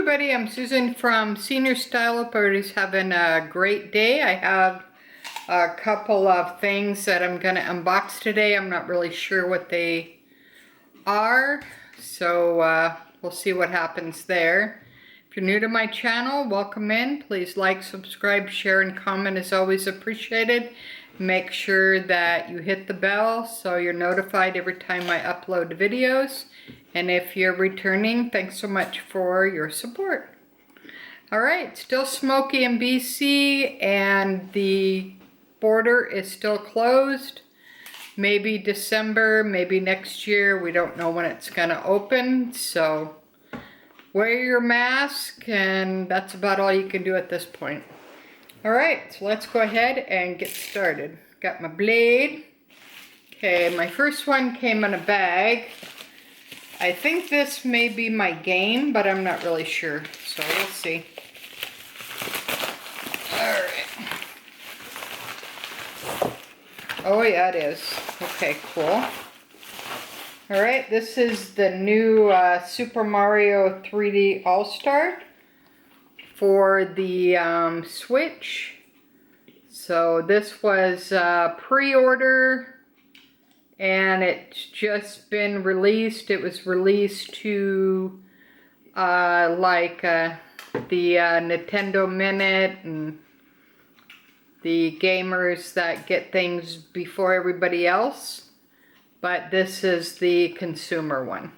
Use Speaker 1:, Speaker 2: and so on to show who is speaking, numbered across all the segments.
Speaker 1: everybody, I'm Susan from Senior Style. Hope everybody's having a great day. I have a couple of things that I'm going to unbox today. I'm not really sure what they are, so we'll see what happens there. If you're new to my channel, welcome in. Please like, subscribe, share, and comment is always appreciated. Make sure that you hit the bell so you're notified every time I upload videos. And if you're returning, thanks so much for your support. Alright, still smoky in BC and the border is still closed. Maybe December, maybe next year. We don't know when it's gonna open, so wear your mask and that's about all you can do at this point. Alright, so let's go ahead and get started. Got my blade. Okay, my first one came in a bag. I think this may be my game, but I'm not really sure, so we'll see. Alright. Oh yeah, it is. Okay, cool. Alright, this is the new Super Mario 3D All-Star for the Switch. So this was pre-order. And it's just been released. It was released to the Nintendo Minute and the gamers that get things before everybody else. But this is the consumer one.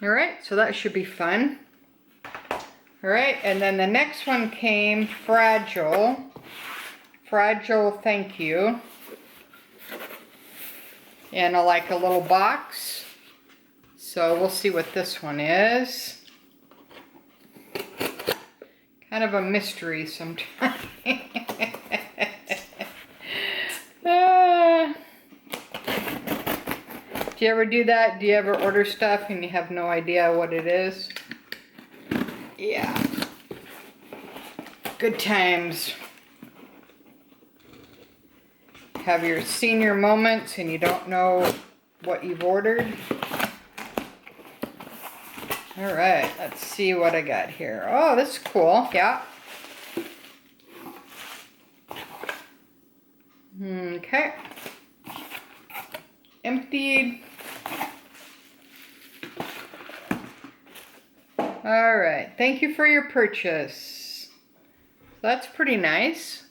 Speaker 1: Alright, so that should be fun. Alright, and then the next one came Fragile. Fragile, thank you. In a little box. So we'll see what this one is. Kind of a mystery sometimes. Do you ever do that? Do you ever order stuff and you have no idea what it is? Yeah. Good times. Have your senior moments and you don't know what you've ordered. Alright, let's see what I got here. Oh, this is cool. Yeah. Okay. Emptied. Alright, thank you for your purchase. That's pretty nice.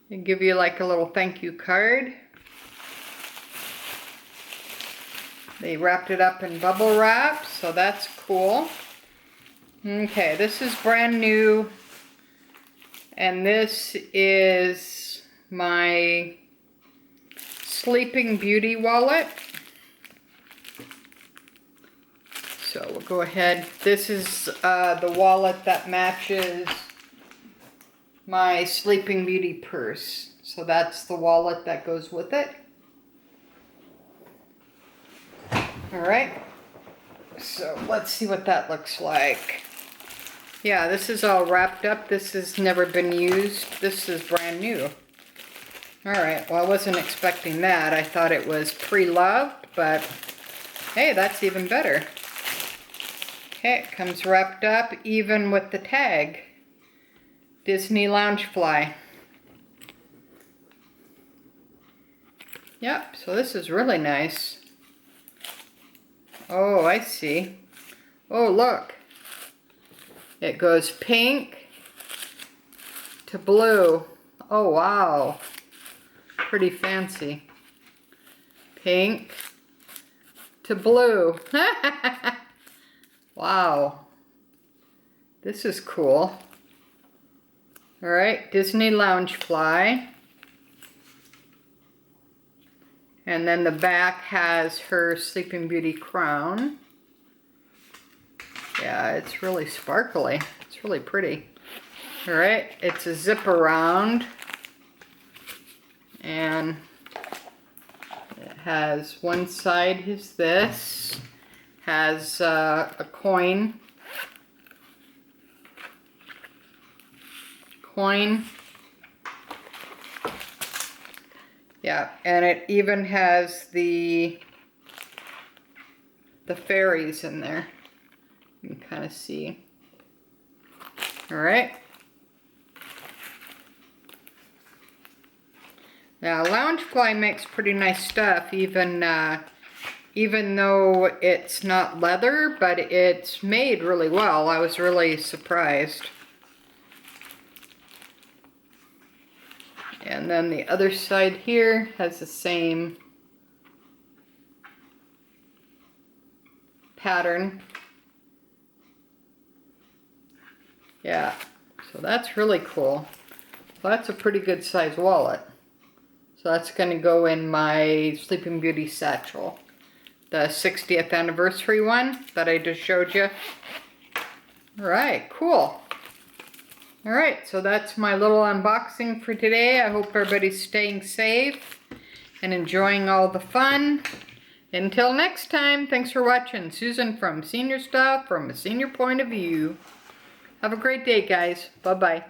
Speaker 1: They give you like a little thank you card. They wrapped it up in bubble wrap, so that's cool. Okay, this is brand new. And this is my Sleeping Beauty wallet. So we'll go ahead. This is the wallet that matches my Sleeping Beauty purse. So that's the wallet that goes with it. Alright. So let's see what that looks like. Yeah, this is all wrapped up. This has never been used. This is brand new. Alright, well I wasn't expecting that. I thought it was pre-loved, but hey, that's even better. Okay, it comes wrapped up even with the tag. Disney Loungefly. Yep, so this is really nice. Oh, I see. Oh, look. It goes pink to blue. Oh, wow. Pretty fancy. Pink to blue. Wow. This is cool. Alright, Disney Loungefly. And then the back has her Sleeping Beauty crown. Yeah, it's really sparkly. It's really pretty. Alright, it's a zip around. And it has one side is this. Has a coin. Yeah, and it even has the fairies in there. You can kind of see. All right. Now, Loungefly makes pretty nice stuff, even though it's not leather, but it's made really well. I was really surprised. And then the other side here has the same pattern. Yeah, so that's really cool. So that's a pretty good size wallet. So that's going to go in my Sleeping Beauty satchel. The 60th anniversary one that I just showed you. Alright, cool. Alright, so that's my little unboxing for today. I hope everybody's staying safe and enjoying all the fun. Until next time, thanks for watching. Susan from Senior Style from a senior point of view. Have a great day, guys. Bye-bye.